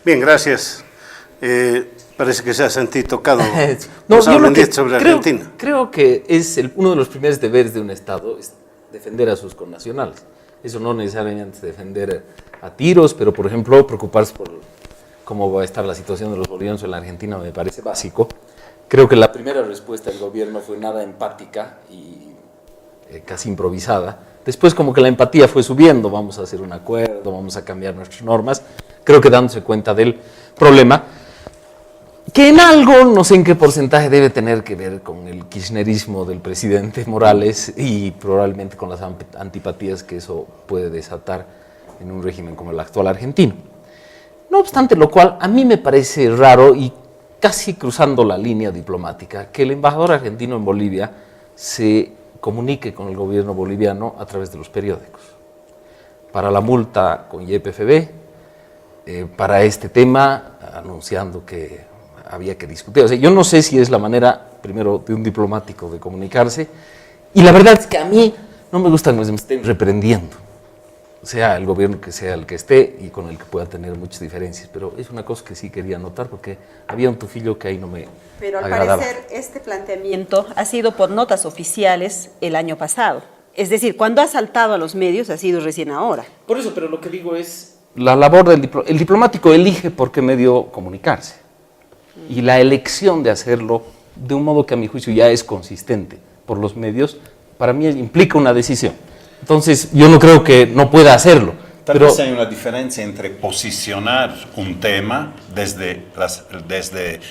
Bien, gracias. Parece que se ha sentido tocado. No, Nos yo lo hablan que sobre Argentina. creo que es uno de los primeros deberes de un Estado es defender a sus connacionales. Eso no necesariamente defender a tiros, pero por ejemplo preocuparse por cómo va a estar la situación de los bolivianos en la Argentina me parece básico. Creo que la primera respuesta del gobierno fue nada empática y casi improvisada. Después como que la empatía fue subiendo, vamos a hacer un acuerdo, vamos a cambiar nuestras normas, creo que dándose cuenta del problema, que en algo, no sé en qué porcentaje, debe tener que ver con el kirchnerismo del presidente Morales y probablemente con las antipatías que eso puede desatar en un régimen como el actual argentino. No obstante lo cual, a mí me parece raro y casi cruzando la línea diplomática que el embajador argentino en Bolivia se comunique con el gobierno boliviano a través de los periódicos. Para la multa con YPFB, para este tema, anunciando que había que discutir. O sea, yo no sé si es la manera, primero, de un diplomático de comunicarse, y la verdad es que a mí no me gusta que me estén reprendiendo, sea el gobierno que sea el que esté y con el que pueda tener muchas diferencias, pero es una cosa que sí quería notar porque había un tufillo que ahí no me Pero al agradaba. parecer este planteamiento ha sido por notas oficiales el año pasado. Es decir, cuando ha saltado a los medios ha sido recién ahora. Por eso, pero lo que digo es la labor del el diplomático elige por qué medio comunicarse. Y la elección de hacerlo de un modo que a mi juicio ya es consistente por los medios, para mí implica una decisión. Entonces, yo no creo que no pueda hacerlo. Tal vez hay una diferencia entre posicionar un tema desde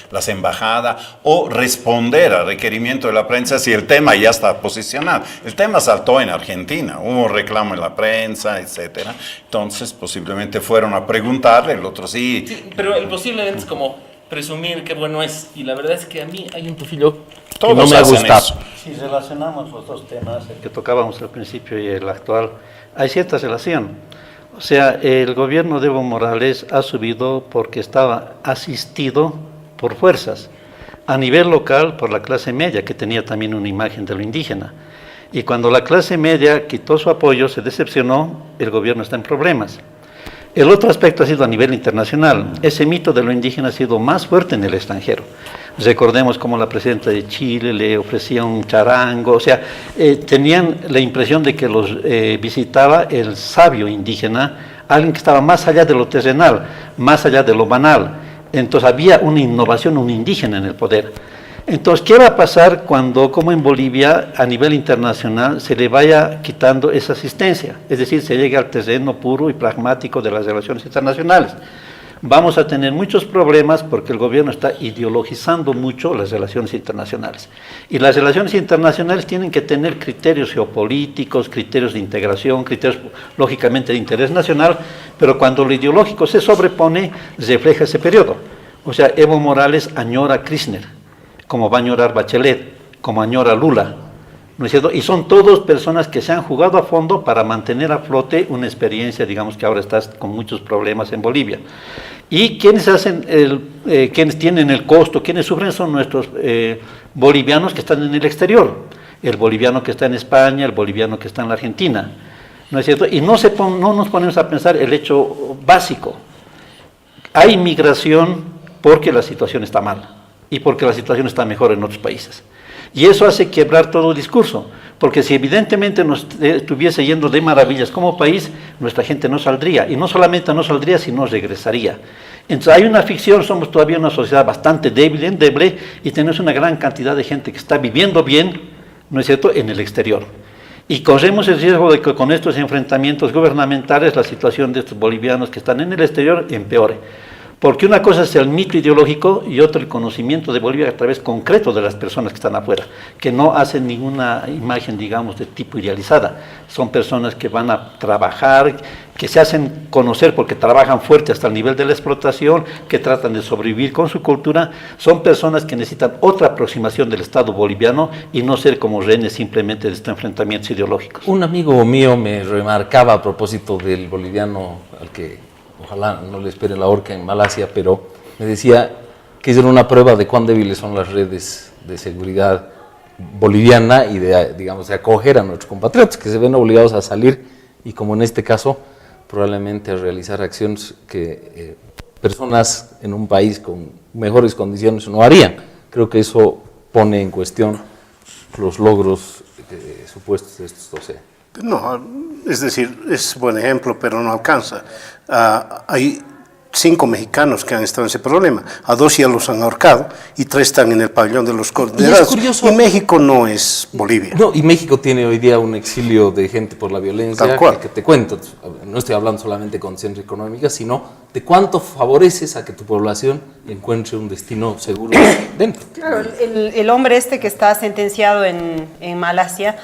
las embajadas o responder al requerimiento de la prensa si el tema ya está posicionado. El tema saltó en Argentina, hubo reclamo en la prensa, etcétera. Entonces, posiblemente fueron a preguntarle, el otro sí. Sí, pero el posiblemente es como presumir qué bueno es. Y la verdad es que a mí hay un perfil que Todos no me ha hacen gustado. eso. Si relacionamos los dos temas, el que tocábamos al principio y el actual, hay cierta relación. O sea, el gobierno de Evo Morales ha subido porque estaba asistido por fuerzas. A nivel local, por la clase media, que tenía también una imagen de lo indígena. Y cuando la clase media quitó su apoyo, se decepcionó, el gobierno está en problemas. El otro aspecto ha sido a nivel internacional. Ese mito de lo indígena ha sido más fuerte en el extranjero. Recordemos cómo la presidenta de Chile le ofrecía un charango, o sea, tenían la impresión de que los visitaba el sabio indígena, alguien que estaba más allá de lo terrenal, más allá de lo banal. Entonces había una innovación, un indígena en el poder. Entonces, ¿qué va a pasar cuando, como en Bolivia, a nivel internacional, se le vaya quitando esa asistencia? Es decir, se llegue al terreno puro y pragmático de las relaciones internacionales. Vamos a tener muchos problemas porque el gobierno está ideologizando mucho las relaciones internacionales. Y las relaciones internacionales tienen que tener criterios geopolíticos, criterios de integración, criterios lógicamente de interés nacional, pero cuando lo ideológico se sobrepone, refleja ese periodo. O sea, Evo Morales añora a Kirchner, como va a añorar Bachelet, como añora Lula, ¿no es cierto? Y son todos personas que se han jugado a fondo para mantener a flote una experiencia, digamos que ahora está con muchos problemas en Bolivia. Y quienes quienes tienen el costo, quienes sufren son nuestros bolivianos que están en el exterior, el boliviano que está en España, el boliviano que está en la Argentina, ¿no es cierto? Y no nos ponemos a pensar el hecho básico. Hay migración porque la situación está mal y porque la situación está mejor en otros países. Y eso hace quebrar todo el discurso, porque si evidentemente nos estuviese yendo de maravillas como país, nuestra gente no saldría, y no solamente no saldría, sino regresaría. Entonces hay una ficción, somos todavía una sociedad bastante débil, endeble, y tenemos una gran cantidad de gente que está viviendo bien, ¿no es cierto?, en el exterior. Y corremos el riesgo de que con estos enfrentamientos gubernamentales la situación de estos bolivianos que están en el exterior empeore. Porque una cosa es el mito ideológico y otra el conocimiento de Bolivia a través concreto de las personas que están afuera, que no hacen ninguna imagen, digamos, de tipo idealizada. Son personas que van a trabajar, que se hacen conocer porque trabajan fuerte hasta el nivel de la explotación, que tratan de sobrevivir con su cultura. Son personas que necesitan otra aproximación del Estado boliviano y no ser como rehenes simplemente de estos enfrentamientos ideológicos. Un amigo mío me remarcaba a propósito del boliviano al que ojalá no le espere la horca en Malasia, pero me decía que era una prueba de cuán débiles son las redes de seguridad boliviana y de, digamos, de acoger a nuestros compatriotas que se ven obligados a salir y, como en este caso, probablemente a realizar acciones que personas en un país con mejores condiciones no harían. Creo que eso pone en cuestión los logros supuestos de estos 12. No, es decir, es buen ejemplo, pero no alcanza. Hay 5 mexicanos que han estado en ese problema. A 2 ya los han ahorcado y 3 están en el pabellón de los condenados. Y México no es Bolivia. No, y México tiene hoy día un exilio de gente por la violencia. Tal cual. Que te cuento. No estoy hablando solamente de condiciones económicas, sino de cuánto favoreces a que tu población encuentre un destino seguro dentro. Claro, el hombre este que está sentenciado en Malasia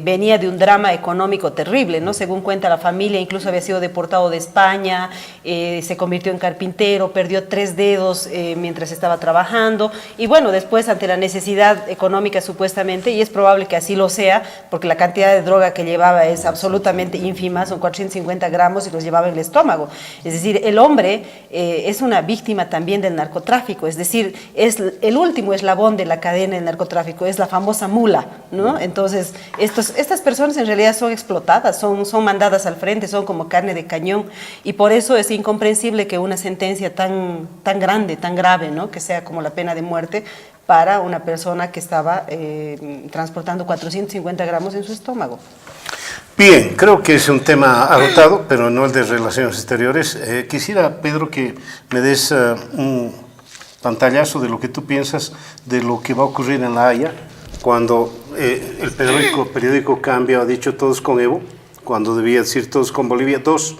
venía de un drama económico terrible, ¿no? Según cuenta la familia, incluso había sido deportado de España, se convirtió en carpintero, perdió 3 dedos mientras estaba trabajando, y bueno, después ante la necesidad económica supuestamente, y es probable que así lo sea, porque la cantidad de droga que llevaba es absolutamente ínfima, son 450 gramos y los llevaba en el estómago. Es decir, el hombre es una víctima también del narcotráfico, es decir, es el último eslabón de la cadena del narcotráfico, es la famosa mula, ¿no? Entonces, estas personas en realidad son explotadas, son mandadas al frente, son como carne de cañón, y por eso es incomprensible que una sentencia tan grande, tan grave, ¿no?, que sea como la pena de muerte para una persona que estaba transportando 450 gramos en su estómago. Bien, creo que es un tema agotado, pero no el de relaciones exteriores. Quisiera, Pedro, que me des un pantallazo de lo que tú piensas de lo que va a ocurrir en La Haya cuando el periódico Cambio ha dicho todos con Evo, cuando debía decir todos con Bolivia. 2,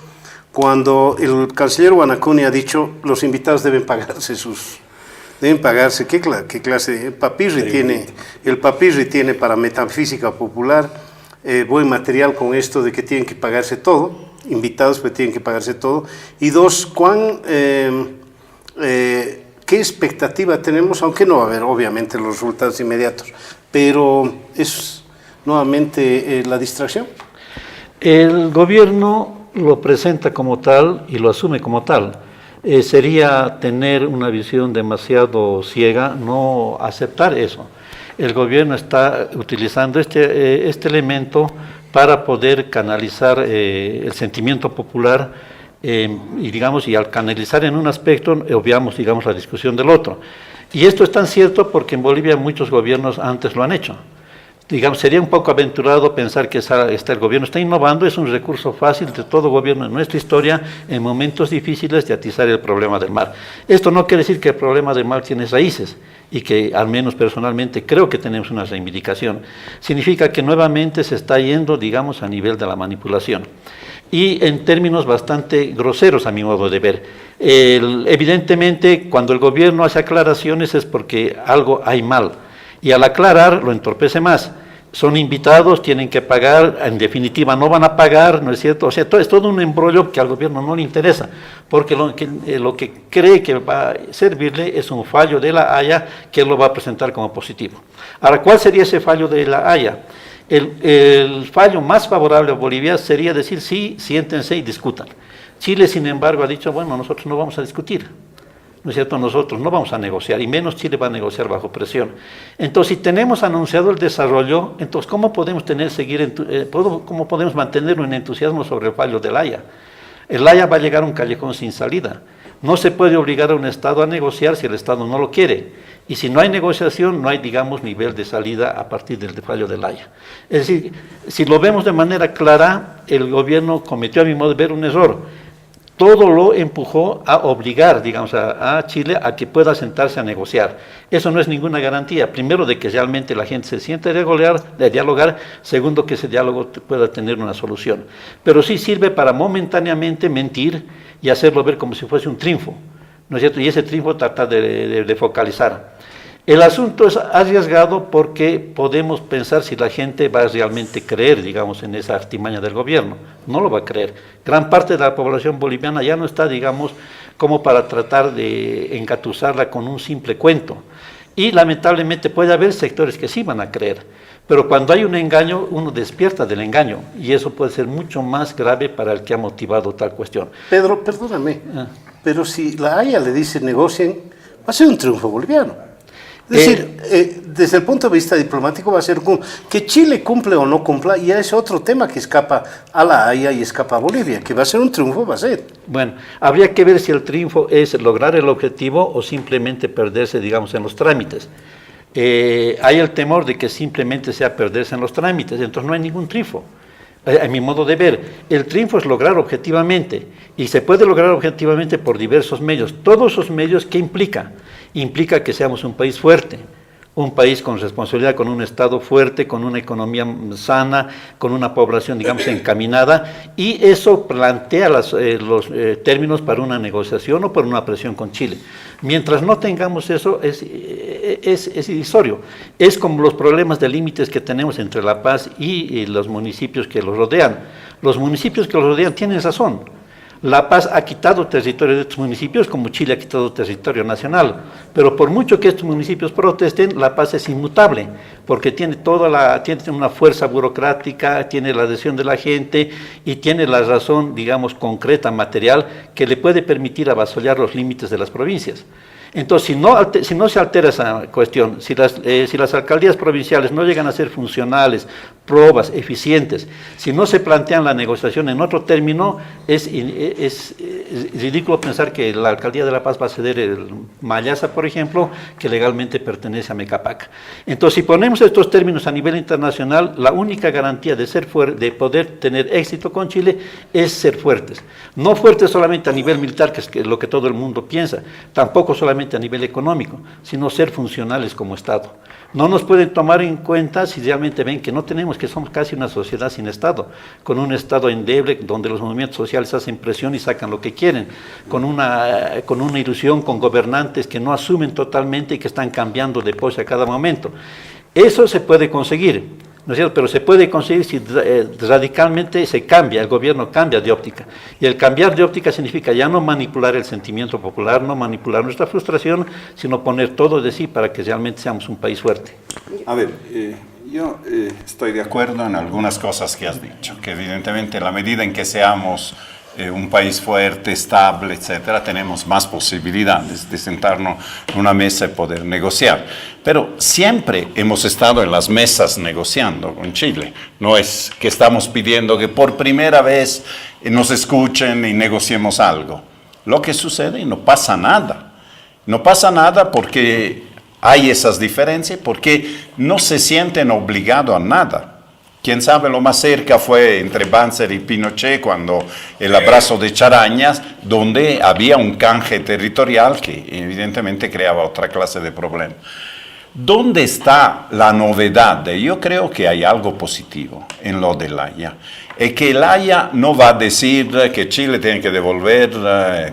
cuando el canciller Guanacuni ha dicho los invitados deben pagarse ¿qué clase de el papirri tiene para metafísica popular buen material con esto de que tienen que pagarse todo, invitados pues tienen que pagarse todo, y dos, ¿qué expectativa tenemos? Aunque no va a haber obviamente los resultados inmediatos, pero es nuevamente la distracción. El gobierno lo presenta como tal y lo asume como tal. Sería tener una visión demasiado ciega no aceptar eso. El gobierno está utilizando este elemento para poder canalizar el sentimiento popular y al canalizar en un aspecto obviamos la discusión del otro. Y esto es tan cierto porque en Bolivia muchos gobiernos antes lo han hecho. Sería un poco aventurado pensar que el gobierno está innovando, es un recurso fácil de todo gobierno en nuestra historia en momentos difíciles de atizar el problema del mar. Esto no quiere decir que el problema del mar tiene raíces y que al menos personalmente creo que tenemos una reivindicación. Significa que nuevamente se está yendo, a nivel de la manipulación. Y en términos bastante groseros a mi modo de ver. Evidentemente cuando el gobierno hace aclaraciones es porque algo hay mal. Y al aclarar lo entorpece más. Son invitados, tienen que pagar, en definitiva no van a pagar, ¿no es cierto? O sea, es todo un embrollo que al gobierno no le interesa, porque lo que cree que va a servirle es un fallo de la Haya que él lo va a presentar como positivo. Ahora, ¿cuál sería ese fallo de la Haya? El fallo más favorable a Bolivia sería decir sí, siéntense y discutan. Chile, sin embargo, ha dicho, bueno, nosotros no vamos a discutir. ¿No es cierto? Nosotros no vamos a negociar, y menos Chile va a negociar bajo presión. Entonces, si tenemos anunciado el desarrollo, entonces, ¿cómo podemos mantener un entusiasmo sobre el fallo del Haya? El Haya va a llegar a un callejón sin salida. No se puede obligar a un Estado a negociar si el Estado no lo quiere. Y si no hay negociación, no hay, nivel de salida a partir del fallo del Haya. Es decir, si lo vemos de manera clara, el gobierno cometió, a mi modo de ver, un error. Todo lo empujó a obligar, a Chile a que pueda sentarse a negociar. Eso no es ninguna garantía. Primero, de que realmente la gente se siente de dialogar. Segundo, que ese diálogo pueda tener una solución. Pero sí sirve para momentáneamente mentir y hacerlo ver como si fuese un triunfo, ¿no es cierto? Y ese triunfo trata de focalizar. El asunto es arriesgado porque podemos pensar si la gente va a realmente creer, en esa artimaña del gobierno. No lo va a creer. Gran parte de la población boliviana ya no está, como para tratar de engatusarla con un simple cuento. Y lamentablemente puede haber sectores que sí van a creer. Pero cuando hay un engaño, uno despierta del engaño. Y eso puede ser mucho más grave para el que ha motivado tal cuestión. Pedro, perdóname, pero si la Haya le dice negocien, va a ser un triunfo boliviano. Es decir, desde el punto de vista diplomático va a ser que Chile cumple o no cumpla, y es otro tema que escapa a la Haya y escapa a Bolivia, que va a ser un triunfo, va a ser. Bueno, habría que ver si el triunfo es lograr el objetivo o simplemente perderse, en los trámites. Hay el temor de que simplemente sea perderse en los trámites, entonces no hay ningún triunfo. A mi modo de ver, el triunfo es lograr objetivamente, y se puede lograr objetivamente por diversos medios. Todos esos medios, ¿qué implica? Implica que seamos un país fuerte, un país con responsabilidad, con un Estado fuerte, con una economía sana, con una población, encaminada, y eso plantea los términos para una negociación o para una presión con Chile. Mientras no tengamos eso, es irrisorio. Es como los problemas de límites que tenemos entre La Paz y los municipios que los rodean. Los municipios que los rodean tienen razón. La Paz ha quitado territorio de estos municipios como Chile ha quitado territorio nacional, pero por mucho que estos municipios protesten, La Paz es inmutable, porque tiene una fuerza burocrática, tiene la adhesión de la gente y tiene la razón, concreta, material, que le puede permitir avasallar los límites de las provincias. Entonces, si no se altera esa cuestión, si las alcaldías provinciales no llegan a ser funcionales, probas, eficientes, si no se plantean la negociación en otro término, es ridículo pensar que la alcaldía de La Paz va a ceder el Mayasa, por ejemplo, que legalmente pertenece a Mecapac. Entonces, si ponemos estos términos a nivel internacional, la única garantía de poder tener éxito con Chile es ser fuertes. No fuertes solamente a nivel militar, que es lo que todo el mundo piensa, tampoco solamente a nivel económico, sino ser funcionales como Estado. No nos pueden tomar en cuenta si realmente ven que no tenemos vemos que somos casi una sociedad sin Estado, con un Estado endeble donde los movimientos sociales hacen presión y sacan lo que quieren, con una ilusión con gobernantes que no asumen totalmente y que están cambiando de pose a cada momento. Eso se puede conseguir, ¿no es cierto? Pero se puede conseguir si radicalmente se cambia, el gobierno cambia de óptica. Y el cambiar de óptica significa ya no manipular el sentimiento popular, no manipular nuestra frustración, sino poner todo de sí para que realmente seamos un país fuerte. A ver, yo estoy de acuerdo en algunas cosas que has dicho, que evidentemente en la medida en que seamos un país fuerte, estable, etcétera, tenemos más posibilidades de sentarnos en una mesa y poder negociar. Pero siempre hemos estado en las mesas negociando con Chile. No es que estamos pidiendo que por primera vez nos escuchen y negociemos algo. Lo que sucede y no pasa nada. No pasa nada porque hay esas diferencias, porque no se sienten obligados a nada. Quién sabe, lo más cerca fue entre Banzer y Pinochet, cuando el abrazo de Charañas, donde había un canje territorial que evidentemente creaba otra clase de problema. ¿Dónde está la novedad? Yo creo que hay algo positivo en lo del Haya. Es que el Haya no va a decir que Chile tiene que devolver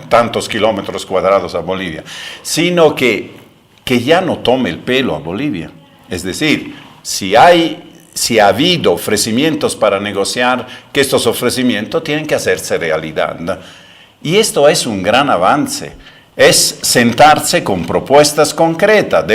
tantos kilómetros cuadrados a Bolivia, sino que ya no tome el pelo a Bolivia. Es decir, si ha habido ofrecimientos para negociar, que estos ofrecimientos tienen que hacerse realidad. Y esto es un gran avance, es sentarse con propuestas concretas.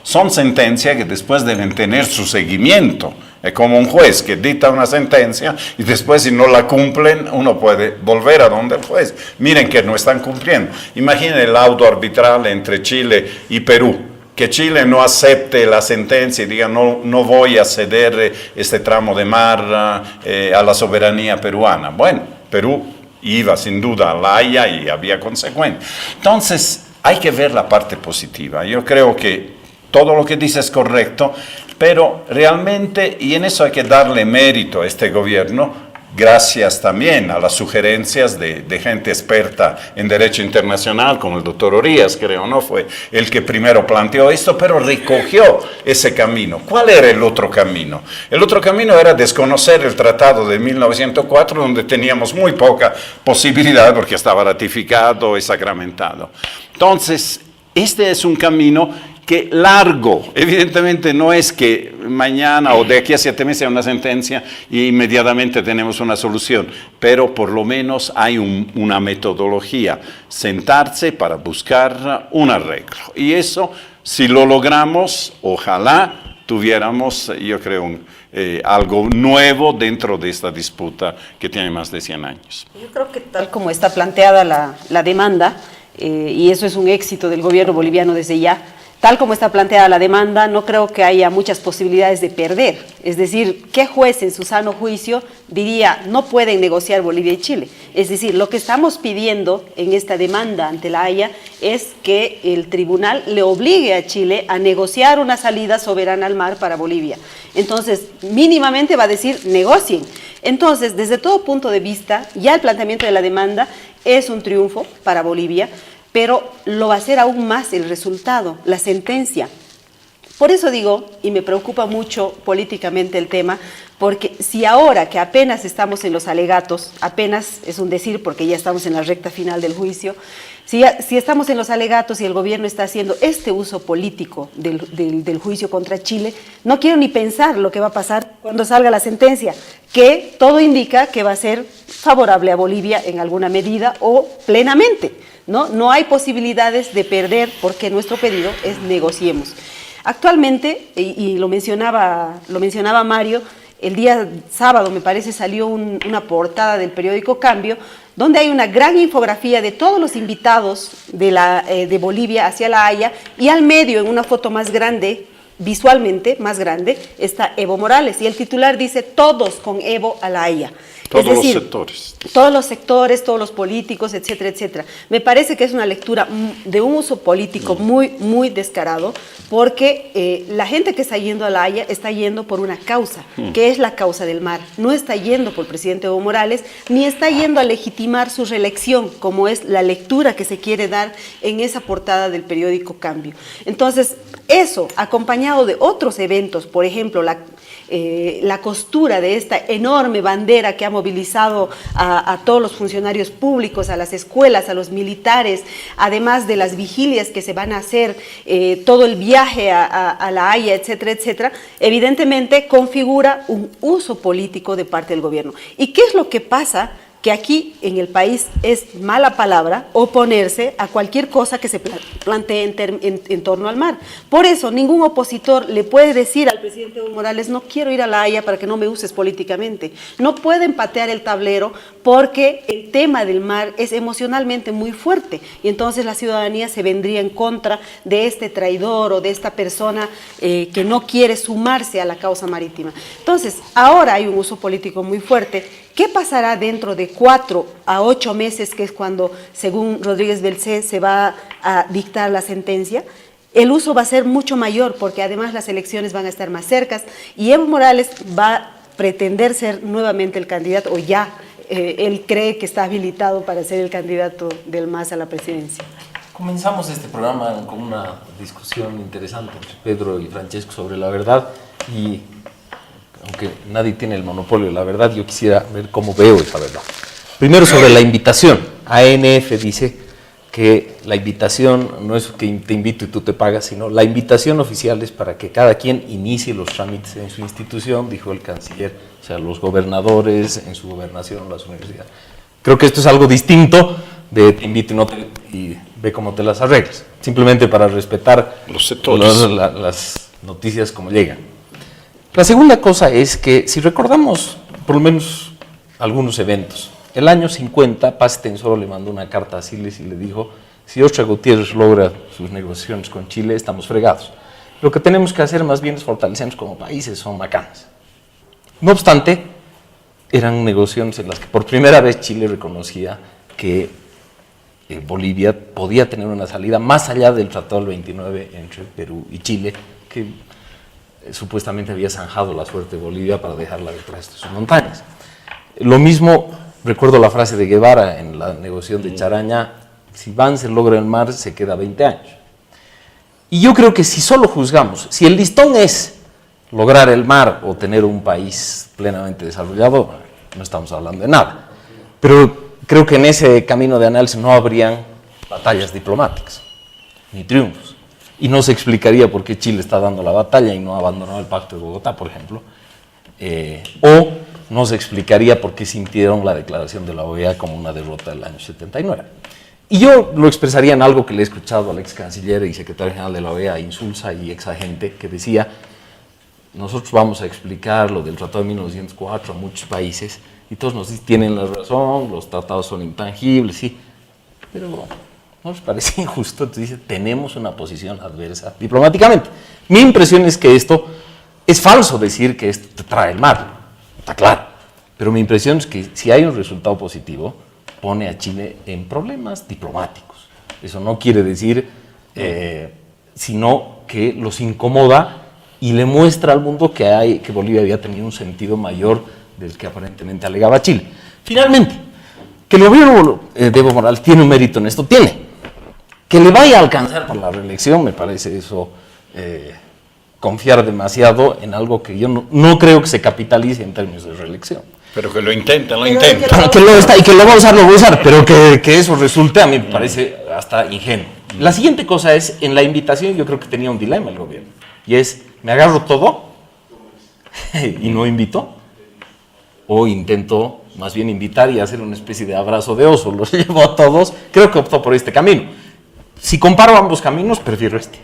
Son sentencias que después deben tener su seguimiento. Es como un juez que dicta una sentencia y después, si no la cumplen, uno puede volver a donde el juez. Miren que no están cumpliendo. Imaginen el laudo arbitral entre Chile y Perú. Que Chile no acepte la sentencia y diga no voy a ceder este tramo de mar a la soberanía peruana. Bueno, Perú iba sin duda a la Haya y había consecuencias. Entonces, hay que ver la parte positiva. Yo creo que todo lo que dice es correcto, pero realmente, y en eso hay que darle mérito a este gobierno, gracias también a las sugerencias de gente experta en derecho internacional, como el doctor Orías, creo, ¿no? Fue el que primero planteó esto, pero recogió ese camino. ¿Cuál era el otro camino? El otro camino era desconocer el tratado de 1904, donde teníamos muy poca posibilidad, porque estaba ratificado y sacramentado. Entonces, este es un camino que largo, evidentemente no es que mañana o de aquí a 7 meses hay una sentencia y inmediatamente tenemos una solución, pero por lo menos hay una metodología, sentarse para buscar un arreglo. Y eso, si lo logramos, ojalá tuviéramos, yo creo, algo nuevo dentro de esta disputa que tiene más de 100 años. Yo creo que tal como está planteada la demanda, y eso es un éxito del gobierno boliviano desde ya, tal como está planteada la demanda, no creo que haya muchas posibilidades de perder. Es decir, ¿qué juez en su sano juicio diría no pueden negociar Bolivia y Chile? Es decir, lo que estamos pidiendo en esta demanda ante la Haya es que el tribunal le obligue a Chile a negociar una salida soberana al mar para Bolivia. Entonces, mínimamente va a decir negocien. Entonces, desde todo punto de vista, ya el planteamiento de la demanda es un triunfo para Bolivia, pero lo va a ser aún más el resultado, la sentencia. Por eso digo, y me preocupa mucho políticamente el tema, porque si ahora que apenas estamos en los alegatos, apenas es un decir porque ya estamos en la recta final del juicio, si estamos en los alegatos y el gobierno está haciendo este uso político del juicio contra Chile, no quiero ni pensar lo que va a pasar cuando salga la sentencia, que todo indica que va a ser favorable a Bolivia en alguna medida o plenamente. No hay posibilidades de perder porque nuestro pedido es negociemos. Actualmente, y lo mencionaba Mario, el día sábado me parece salió una portada del periódico Cambio, donde hay una gran infografía de todos los invitados de Bolivia hacia la Haya, y al medio, en una foto más grande, visualmente más grande, está Evo Morales, y el titular dice todos con Evo a la Haya. Todos los sectores. Todos los sectores, todos los políticos, etcétera, etcétera. Me parece que es una lectura de un uso político muy, muy descarado, porque la gente que está yendo a la Haya está yendo por una causa, que es la causa del mar. No está yendo por el presidente Evo Morales, ni está yendo a legitimar su reelección, como es la lectura que se quiere dar en esa portada del periódico Cambio. Entonces, eso, acompañado de otros eventos, por ejemplo, la costura de esta enorme bandera que ha movilizado a todos los funcionarios públicos, a las escuelas, a los militares, además de las vigilias que se van a hacer, todo el viaje a La Haya, etcétera, etcétera, evidentemente configura un uso político de parte del gobierno. ¿Y qué es lo que pasa? Que aquí en el país es mala palabra oponerse a cualquier cosa que se plantee en torno al mar. Por eso ningún opositor le puede decir al presidente Evo Morales: no quiero ir a La Haya para que no me uses políticamente. No pueden patear el tablero porque el tema del mar es emocionalmente muy fuerte y entonces la ciudadanía se vendría en contra de este traidor o de esta persona que no quiere sumarse a la causa marítima. Entonces, ahora hay un uso político muy fuerte. ¿Qué pasará dentro de 4 a 8 meses, que es cuando, según Rodríguez Belcé, se va a dictar la sentencia? El uso va a ser mucho mayor porque además las elecciones van a estar más cercas y Evo Morales va a pretender ser nuevamente el candidato, o ya él cree que está habilitado para ser el candidato del MAS a la presidencia. Comenzamos este programa con una discusión interesante entre Pedro y Francesco sobre la verdad y, aunque nadie tiene el monopolio de la verdad, yo quisiera ver cómo veo esa verdad. Primero, sobre la invitación. ANF dice que la invitación no es que te invito y tú te pagas, sino la invitación oficial es para que cada quien inicie los trámites en su institución, dijo el canciller, o sea, los gobernadores en su gobernación, las universidades. Creo que esto es algo distinto de te invito y, no te, y ve cómo te las arreglas, simplemente para respetar los sectores, las noticias como llegan. La segunda cosa es que si recordamos por lo menos algunos eventos, el año 50 Paz Tensoro le mandó una carta a Siles y le dijo: si Oscar Gutiérrez logra sus negociaciones con Chile, estamos fregados. Lo que tenemos que hacer más bien es fortalecernos como países, son bacanas. No obstante, eran negociaciones en las que por primera vez Chile reconocía que Bolivia podía tener una salida más allá del Tratado del 29 entre Perú y Chile, que supuestamente había zanjado la suerte de Bolivia para dejarla detrás de sus montañas. Lo mismo, recuerdo la frase de Guevara en la negociación de Charaña: si Banzer logra el mar, se queda 20 años. Y yo creo que si solo juzgamos, si el listón es lograr el mar o tener un país plenamente desarrollado, no estamos hablando de nada. Pero creo que en ese camino de análisis no habrían batallas diplomáticas, ni triunfos. Y no se explicaría por qué Chile está dando la batalla y no ha abandonado el Pacto de Bogotá, por ejemplo. O no se explicaría por qué sintieron la declaración de la OEA como una derrota del año 79. Y yo lo expresaría en algo que le he escuchado al ex canciller y secretario general de la OEA, Insulza, y ex agente, que decía: nosotros vamos a explicar lo del Tratado de 1904 a muchos países y todos nos dicen, tienen la razón, los tratados son intangibles, sí, pero ¿no nos parece injusto? Entonces dice, tenemos una posición adversa diplomáticamente. Mi impresión es que esto es falso, decir que esto te trae el mar, está claro, pero mi impresión es que si hay un resultado positivo, pone a Chile en problemas diplomáticos. Eso no quiere decir, sino que los incomoda y le muestra al mundo que Bolivia había tenido un sentido mayor del que aparentemente alegaba Chile. Finalmente, que el gobierno de Evo Morales tiene un mérito en esto, tiene. Que le vaya a alcanzar por la reelección, me parece eso confiar demasiado en algo que yo no creo que se capitalice en términos de reelección. Pero que lo intenten, lo intenten. Y que lo va a usar, pero que eso resulte, a mí me parece hasta ingenuo. La siguiente cosa es, en la invitación yo creo que tenía un dilema el gobierno, y es, ¿me agarro todo y no invito? ¿O intento más bien invitar y hacer una especie de abrazo de oso? Los llevo a todos, creo que optó por este camino. Si comparo ambos caminos, prefiero este.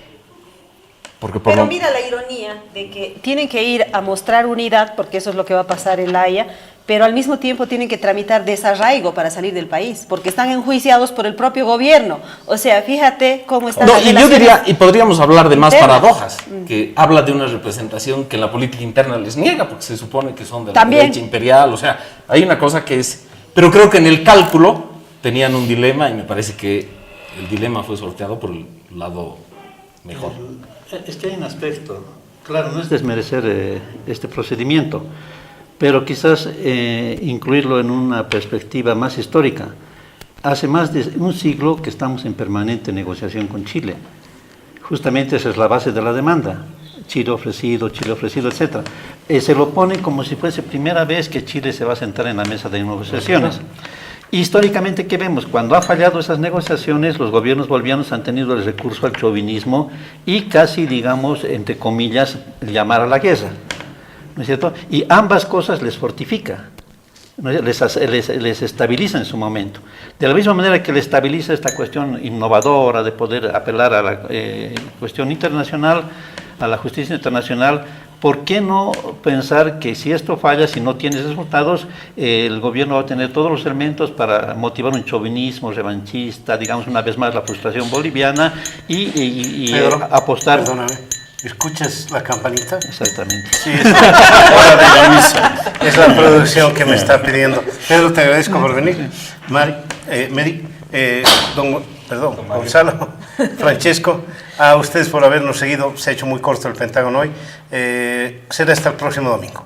Pero mira la ironía de que tienen que ir a mostrar unidad, porque eso es lo que va a pasar en La Haya, pero al mismo tiempo tienen que tramitar desarraigo para salir del país, porque están enjuiciados por el propio gobierno. O sea, fíjate cómo están las relaciones. Y yo diría, y podríamos hablar de más paradojas, que habla de una representación que en la política interna les niega, porque se supone que son de la derecha imperial, o sea, hay una cosa que es... Pero creo que en el cálculo tenían un dilema y me parece que el dilema fue sorteado por el lado mejor. Es que hay un aspecto, claro, no es desmerecer este procedimiento, pero quizás incluirlo en una perspectiva más histórica. Hace más de un siglo que estamos en permanente negociación con Chile. Justamente esa es la base de la demanda. Chile ofrecido, etc. se lo ponen como si fuese primera vez que Chile se va a sentar en la mesa de negociaciones. Históricamente, ¿qué vemos? Cuando ha fallado esas negociaciones, los gobiernos bolivianos han tenido el recurso al chauvinismo y casi, digamos, entre comillas, llamar a la guerra, ¿no es cierto? Y ambas cosas les fortifica, ¿no? Les estabiliza en su momento. De la misma manera que le estabiliza esta cuestión innovadora de poder apelar a la cuestión internacional, a la justicia internacional, ¿por qué no pensar que si esto falla, si no tiene resultados, el gobierno va a tener todos los elementos para motivar un chauvinismo revanchista, digamos una vez más la frustración boliviana y Pedro, apostar... Perdóname, ¿escuchas la campanita? Exactamente. Sí, es hora de la misa. Es la producción que me está pidiendo. Pedro, te agradezco por venir. Gonzalo, Francesco, a ustedes por habernos seguido. Se ha hecho muy corto el Pentágono hoy. Será hasta el próximo domingo.